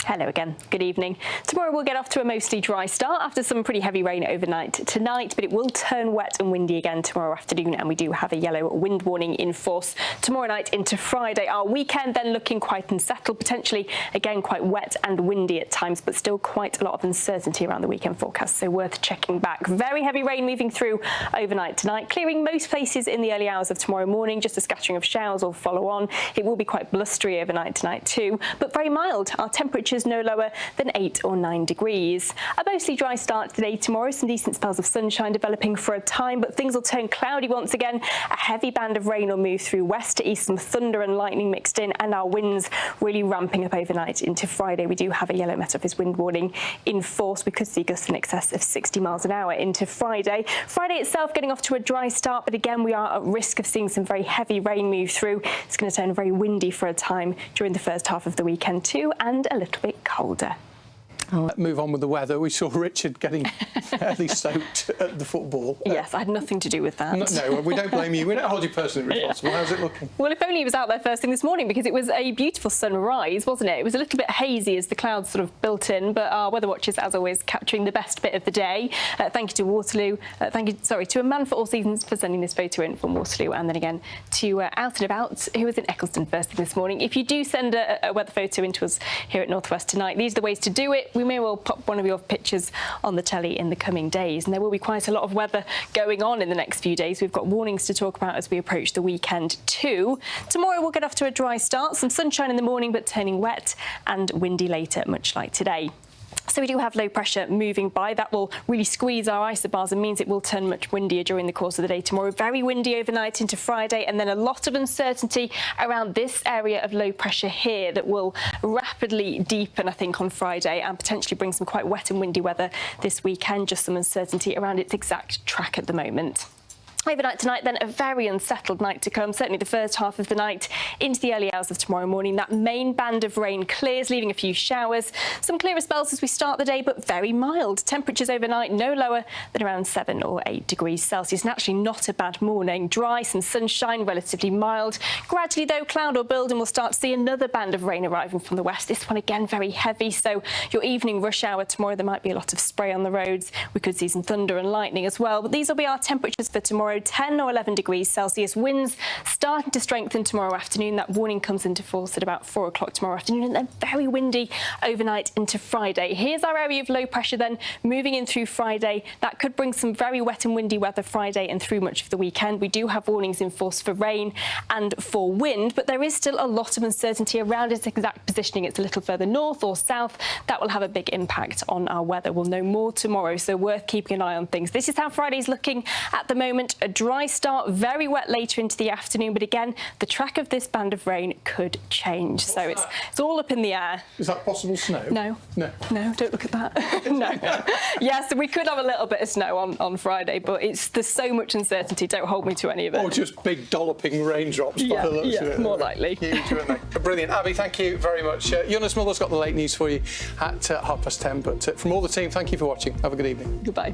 Hello again, good evening. Tomorrow we'll get off to a mostly dry start after some pretty heavy rain overnight tonight, but it will turn wet and windy again tomorrow afternoon, and we do have a yellow wind warning in force tomorrow night into Friday. Our weekend then looking quite unsettled, potentially again quite wet and windy at times, but still quite a lot of uncertainty around the weekend forecast, so worth checking back. Very heavy rain moving through overnight tonight, clearing most places in the early hours of tomorrow morning. Just a scattering of showers will follow on. It will be quite blustery overnight tonight too, but very mild. Our temperatures no lower than 8 or 9 degrees. A mostly dry start today. Tomorrow, some decent spells of sunshine developing for a time, but things will turn cloudy once again. A heavy band of rain will move through west to east, some thunder and lightning mixed in, and our winds really ramping up overnight into Friday. We do have a yellow Met Office wind warning in force. We could see gusts in excess of 60 miles an hour into Friday. Friday itself getting off to a dry start, but again we are at risk of seeing some very heavy rain move through. It's going to turn very windy for a time during the first half of the weekend too, and a little bit colder. Move on with the weather. We saw Richard getting fairly soaked at the football. Yes, I had nothing to do with that. No, we don't blame you. We don't hold you personally responsible. How's it looking? Well, if only he was out there first thing this morning, because it was a beautiful sunrise, wasn't it? It was a little bit hazy as the clouds sort of built in, but our weather watchers, as always, capturing the best bit of the day. Thank you to Waterloo. To A Man for All Seasons for sending this photo in from Waterloo, and then again to Out and About, who was in Eccleston first thing this morning. If you do send a weather photo into us here at North West tonight, these are the ways to do it. We may well pop one of your pictures on the telly in the coming days, and there will be quite a lot of weather going on in the next few days. We've got warnings to talk about as we approach the weekend too. Tomorrow we'll get off to a dry start, some sunshine in the morning but turning wet and windy later, much like today. So we do have low pressure moving by. That will really squeeze our isobars and means it will turn much windier during the course of the day tomorrow. Very windy overnight into Friday, and then a lot of uncertainty around this area of low pressure here that will rapidly deepen, I think, on Friday and potentially bring some quite wet and windy weather this weekend. Just some uncertainty around its exact track at the moment. Overnight tonight, then, a very unsettled night to come, certainly the first half of the night into the early hours of tomorrow morning. That main band of rain clears, leaving a few showers. Some clearer spells as we start the day, but very mild. Temperatures overnight no lower than around 7 or 8 degrees Celsius. And actually not a bad morning. Dry, some sunshine, relatively mild. Gradually, though, cloud or build, and we'll start to see another band of rain arriving from the west. This one, again, very heavy. So your evening rush hour tomorrow, there might be a lot of spray on the roads. We could see some thunder and lightning as well. But these will be our temperatures for tomorrow. 10 or 11 degrees Celsius. Winds starting to strengthen tomorrow afternoon. That warning comes into force at about 4 o'clock tomorrow afternoon, and then very windy overnight into Friday. Here's our area of low pressure then moving in through Friday. That could bring some very wet and windy weather Friday and through much of the weekend. We do have warnings in force for rain and for wind, but there is still a lot of uncertainty around its exact positioning. It's a little further north or south. That will have a big impact on our weather. We'll know more tomorrow, so worth keeping an eye on things. This is how Friday's looking at the moment. A dry start, very wet later into the afternoon, but again, the track of this band of rain could change. So it's all up in the air. Is that possible snow? No. No. No, don't look at that. No. Yes, we could have a little bit of snow on Friday, but there's so much uncertainty. Don't hold me to any of it. Or just big dolloping raindrops by the looks of it. More likely. Huge, weren't they? Brilliant. Abbie, thank you very much. Jonas Muller's got the late news for you at 10:30, but from all the team, thank you for watching. Have a good evening. Goodbye.